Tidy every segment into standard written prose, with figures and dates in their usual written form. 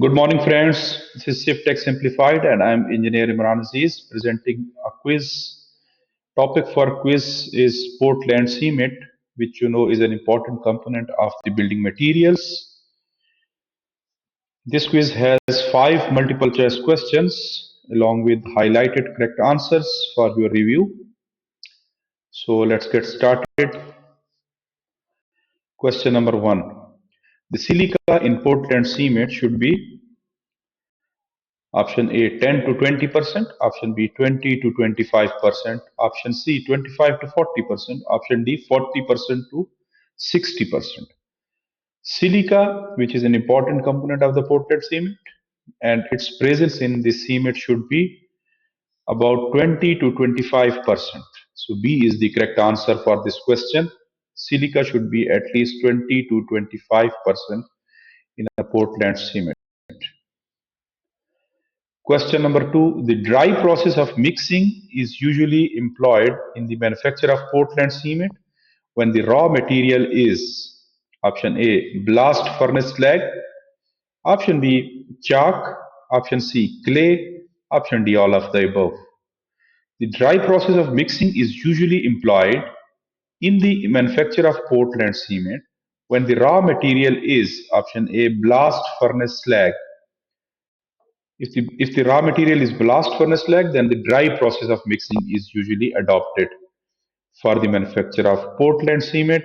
Good morning, friends. This is CivTech Simplified, and I'm Engineer Imran Aziz presenting a quiz. Topic for quiz is Portland cement, which you know is an important component of the building materials. This quiz has 5 multiple choice questions along with highlighted correct answers for your review. So let's get started. Question number 1. The silica in Portland cement should be option A 10 to 20%, option B 20 to 25%, option C 25 to 40%, option D 40% to 60%. Silica, which is an important component of the Portland cement, and its presence in the cement should be about 20 to 25%. So B is the correct answer for this question. Silica should be at least 20 to 25% in a Portland cement. Question number 2. The dry process of mixing is usually employed in the manufacture of Portland cement when the raw material is option A blast furnace slag, option B chalk, option C clay, option D all of the above. The dry process of mixing is usually employed in the manufacture of Portland cement when the raw material is option A blast furnace slag. If the raw material is blast furnace slag, then the dry process of mixing is usually adopted for the manufacture of Portland cement.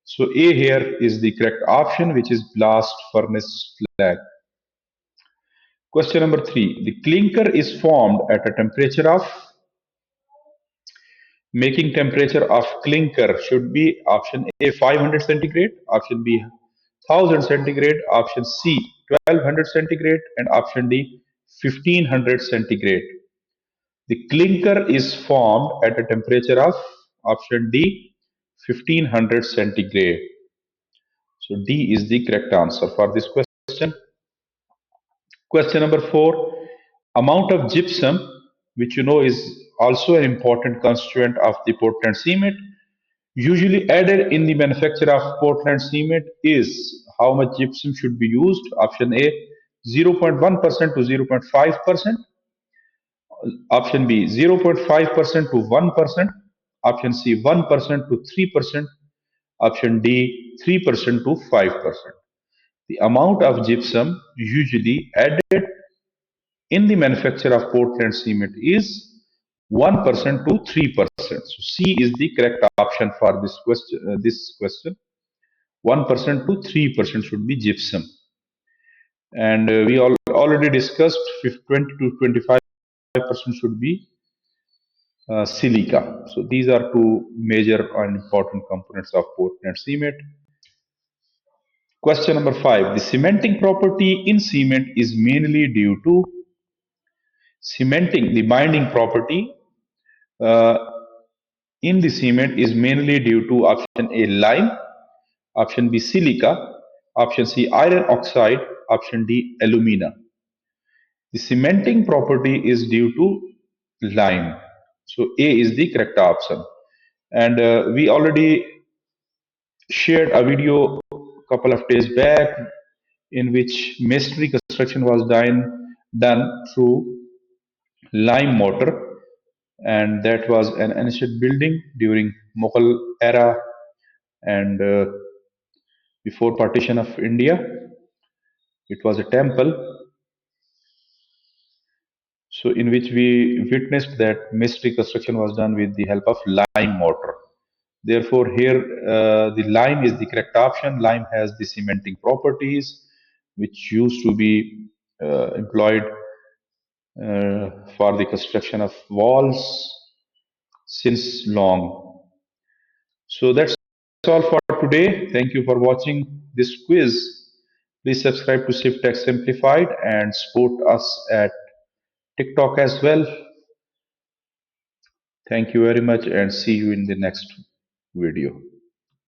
So A here is the correct option, which is blast furnace slag. Question number 3. The clinker is formed at a temperature of making temperature of clinker should be option A 500 centigrade, option B 1000 centigrade, option C 1200 centigrade, and option D 1500 centigrade. The clinker is formed at a temperature of option D 1500 centigrade. So D is the correct answer for this question. Question number 4. Amount of gypsum, which you know is also an important constituent of the Portland cement, usually added in the manufacture of Portland cement is how much gypsum should be used? Option A 0.1% to 0.5%. Option B 0.5% to 1%. Option C 1% to 3%. Option D 3% to 5%. The amount of gypsum usually added in the manufacture of Portland cement is 1% to 3%. So C is the correct option for this question. 1% to 3% should be gypsum. And we already discussed 20 to 25% should be silica. So these are two major and important components of Portland cement. Question number 5. The cementing property in cement is mainly due to cementing, the binding property uh, in the cement is mainly due to option A lime, option B silica, option C iron oxide, option D alumina. The cementing property is due to lime. So A is the correct option. And we already shared a video a couple of days back in which masonry construction was done through lime mortar, and that was an ancient building during Mughal era and before partition of India. It was a temple, so in which we witnessed that masonry construction was done with the help of lime mortar. Therefore, here the lime is the correct option. Lime has the cementing properties, which used to be employed for the construction of walls since long. So that's all for today. Thank you for watching this quiz. Please subscribe to CivTech Simplified and support us at TikTok as well. Thank you very much and see you in the next video.